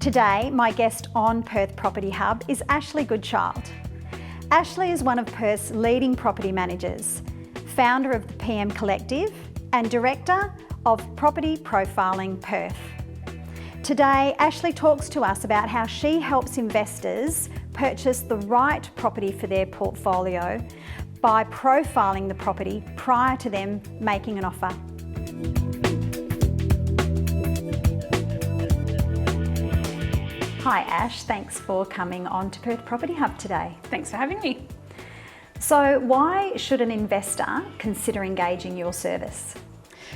Today, my guest on Perth Property Hub is Ashleigh Goodchild. Ashleigh is one of Perth's leading property managers, founder of the PM Collective and director of Property Profiling Perth. Today, Ashleigh talks to us about how she helps investors purchase the right property for their portfolio by profiling the property prior to them making an offer. Hi Ash, thanks for coming on to Perth Property Hub today. Thanks for having me. So why should an investor consider engaging your service?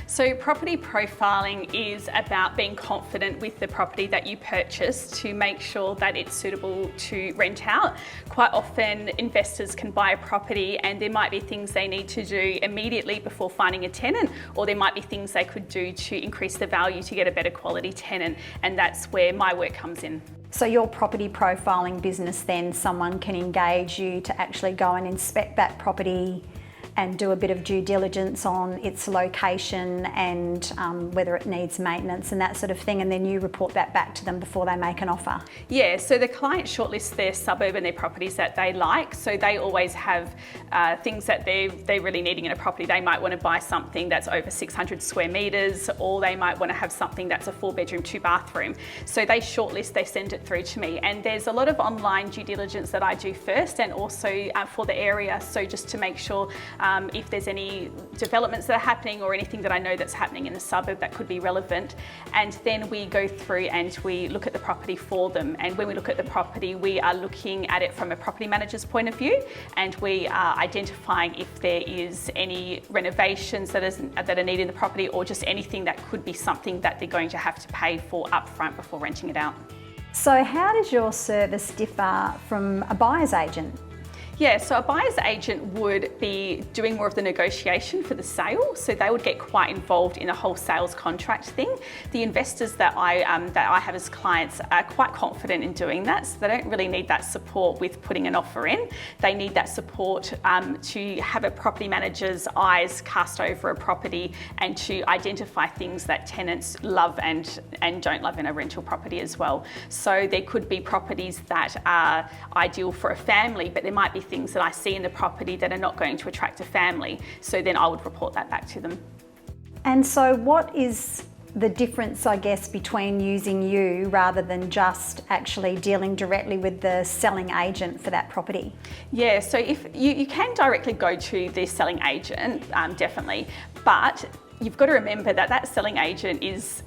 So property profiling is about being confident with the property that you purchase to make sure that it's suitable to rent out. Quite often investors can buy a property and there might be things they need to do immediately before finding a tenant, or there might be things they could do to increase the value to get a better quality tenant, and that's where my work comes in. So your property profiling business, then someone can engage you to actually go and inspect that property and do a bit of due diligence on its location and whether it needs maintenance and that sort of thing, and then you report that back to them before they make an offer? Yeah, so the client shortlists their suburb and their properties that they like, so they always have things that they're really needing in a property. They might want to buy something that's over 600 square metres, or they might want to have something that's a 4-bedroom, 2-bathroom. So they shortlist, they send it through to me, and there's a lot of online due diligence that I do first, and also for the area, so just to make sure if there's any developments that are happening or anything that I know that's happening in the suburb that could be relevant. And then we go through and we look at the property for them. And when we look at the property, we are looking at it from a property manager's point of view, and we are identifying if there is any renovations that are needed in the property, or just anything that could be something that they're going to have to pay for upfront before renting it out. So how does your service differ from a buyer's agent? Yeah, so a buyer's agent would be doing more of the negotiation for the sale, so they would get quite involved in the whole sales contract thing. The investors that I have as clients are quite confident in doing that, so they don't really need that support with putting an offer in. They need that support to have a property manager's eyes cast over a property and to identify things that tenants love and don't love in a rental property as well. So there could be properties that are ideal for a family, but there might be things that I see in the property that are not going to attract a family, so then I would report that back to them. And so what is the difference, I guess, between using you rather than just actually dealing directly with the selling agent for that property? Yeah, so if you can directly go to the selling agent, definitely, but you've got to remember that that selling agent is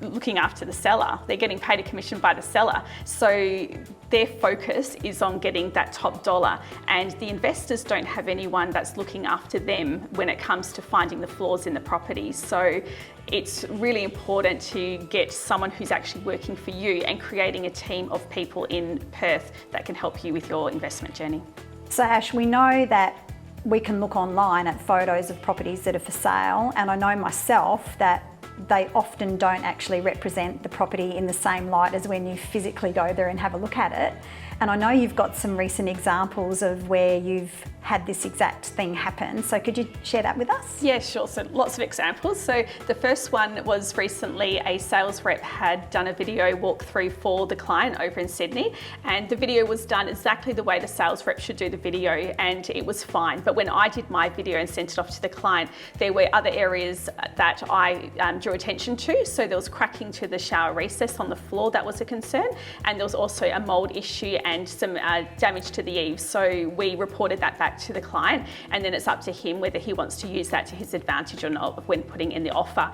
looking after the seller. They're getting paid a commission by the seller. So their focus is on getting that top dollar, and the investors don't have anyone that's looking after them when it comes to finding the flaws in the property. So it's really important to get someone who's actually working for you and creating a team of people in Perth that can help you with your investment journey. So Ash, we know that we can look online at photos of properties that are for sale, and I know myself that they often don't actually represent the property in the same light as when you physically go there and have a look at it. And I know you've got some recent examples of where you've had this exact thing happen. So could you share that with us? Yeah, sure. So lots of examples. So the first one was recently a sales rep had done a video walkthrough for the client over in Sydney, and the video was done exactly the way the sales rep should do the video, and it was fine. But when I did my video and sent it off to the client, there were other areas that I drew attention to. So there was cracking to the shower recess on the floor, that was a concern, and there was also a mold issue and some damage to the eaves. So we reported that back to the client, and then it's up to him whether he wants to use that to his advantage or not when putting in the offer.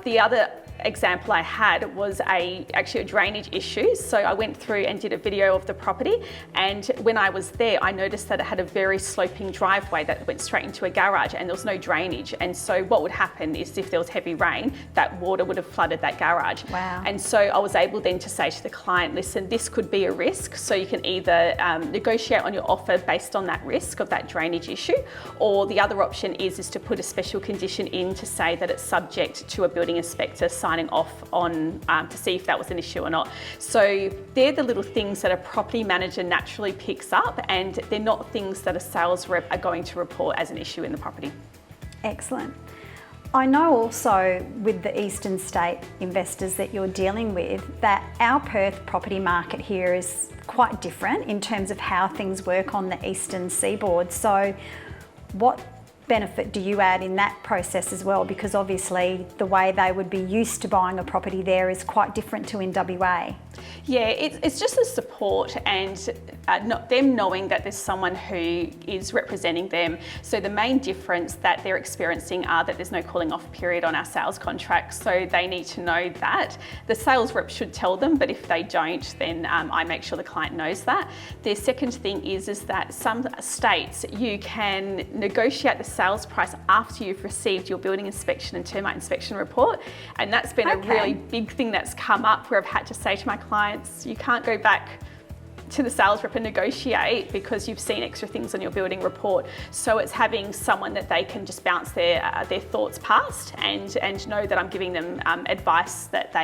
The other example I had was actually a drainage issue. So I went through and did a video of the property, and when I was there I noticed that it had a very sloping driveway that went straight into a garage, and there was no drainage. And so what would happen is if there was heavy rain, that water would have flooded that garage. Wow. And so I was able then to say to the client, listen, this could be a risk, so you can either negotiate on your offer based on that risk of that drainage issue, or the other option is to put a special condition in to say that it's subject to a building inspector signing off on to see if that was an issue or not. So they're the little things that a property manager naturally picks up, and they're not things that a sales rep are going to report as an issue in the property. Excellent. I know also with the eastern state investors that you're dealing with that our Perth property market here is quite different in terms of how things work on the eastern seaboard. So what benefit do you add in that process as well? Because obviously the way they would be used to buying a property there is quite different to in WA. Yeah, it's just the support and not them knowing that there's someone who is representing them. So the main difference that they're experiencing are that there's no cooling off period on our sales contracts. So they need to know that. The sales rep should tell them, but if they don't, then I make sure the client knows that. The second thing is that some states you can negotiate the sales price after you've received your building inspection and termite inspection report. And that's been a really big thing that's come up where I've had to say to my clients, you can't go back to the sales rep and negotiate because you've seen extra things on your building report. So it's having someone that they can just bounce their thoughts past and know that I'm giving them advice that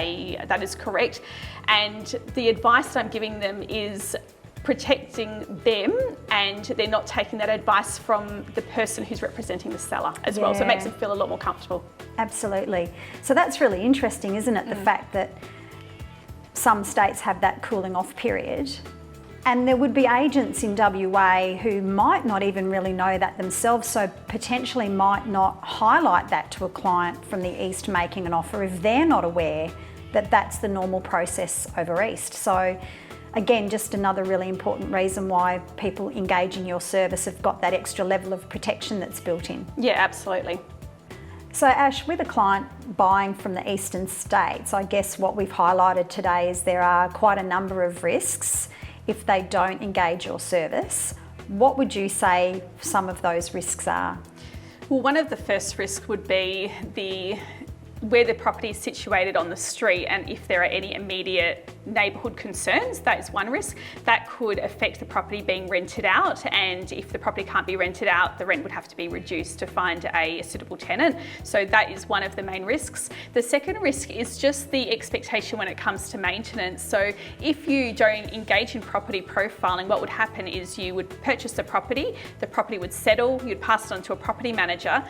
is correct. And the advice that I'm giving them is protecting them, and they're not taking that advice from the person who's representing the seller as well. So it makes them feel a lot more comfortable. Absolutely. So that's really interesting, isn't it? The fact that some states have that cooling off period, and there would be agents in WA who might not even really know that themselves, so potentially might not highlight that to a client from the east making an offer if they're not aware that that's the normal process over east. So again, just another really important reason why people engaging your service have got that extra level of protection that's built in. Yeah, absolutely. So Ash, with a client buying from the eastern states, I guess what we've highlighted today is there are quite a number of risks if they don't engage your service. What would you say some of those risks are? Well, one of the first risks would be where the property is situated on the street, and if there are any immediate neighbourhood concerns, that is one risk. That could affect the property being rented out, and if the property can't be rented out, the rent would have to be reduced to find a suitable tenant. So that is one of the main risks. The second risk is just the expectation when it comes to maintenance. So if you don't engage in property profiling, what would happen is you would purchase the property would settle, you'd pass it on to a property manager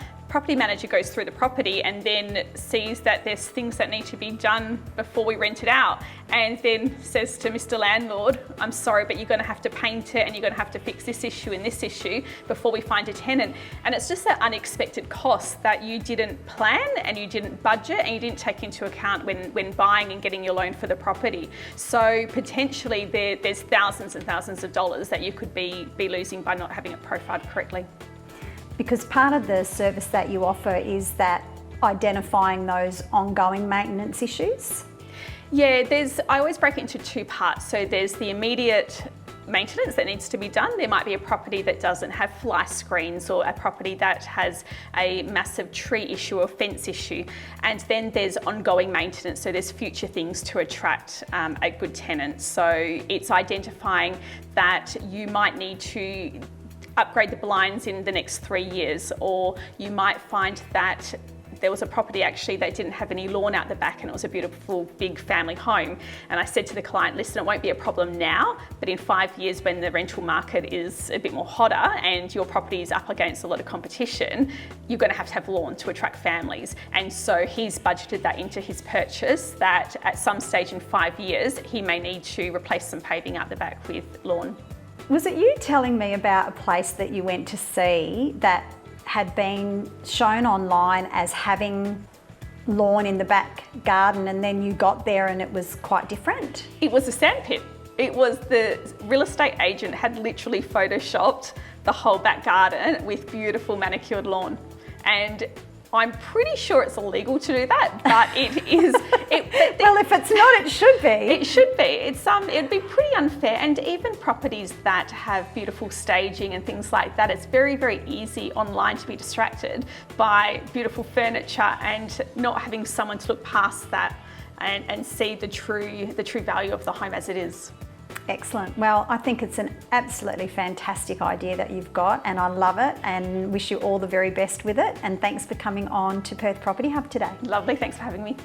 goes through the property and then sees that there's things that need to be done before we rent it out, and then says to Mr. Landlord, I'm sorry, but you're going to have to paint it and you're going to have to fix this issue and this issue before we find a tenant. And it's just that unexpected cost that you didn't plan and you didn't budget and you didn't take into account when buying and getting your loan for the property. So potentially there's thousands and thousands of dollars that you could be losing by not having it profiled correctly. Because part of the service that you offer is that identifying those ongoing maintenance issues? Yeah, I always break it into two parts. So there's the immediate maintenance that needs to be done. There might be a property that doesn't have fly screens, or a property that has a massive tree issue or fence issue. And then there's ongoing maintenance. So there's future things to attract a good tenant. So it's identifying that you might need to upgrade the blinds in the next 3 years, or you might find that there was a property actually that didn't have any lawn out the back and it was a beautiful big family home. And I said to the client, listen, it won't be a problem now, but in 5 years when the rental market is a bit more hotter and your property is up against a lot of competition, you're going to have lawn to attract families. And so he's budgeted that into his purchase, that at some stage in 5 years, he may need to replace some paving out the back with lawn. Was it you telling me about a place that you went to see that had been shown online as having lawn in the back garden, and then you got there and it was quite different? It was a sandpit. It was the real estate agent had literally photoshopped the whole back garden with beautiful manicured lawn. And I'm pretty sure it's illegal to do that, but it is. Well, if it's not, it should be. It should be. It'd be pretty unfair. And even properties that have beautiful staging and things like that, it's very, very easy online to be distracted by beautiful furniture and not having someone to look past that and see the true value of the home as it is. Excellent. Well, I think it's an absolutely fantastic idea that you've got, and I love it and wish you all the very best with it. And thanks for coming on to Perth Property Hub today. Lovely. Thanks for having me.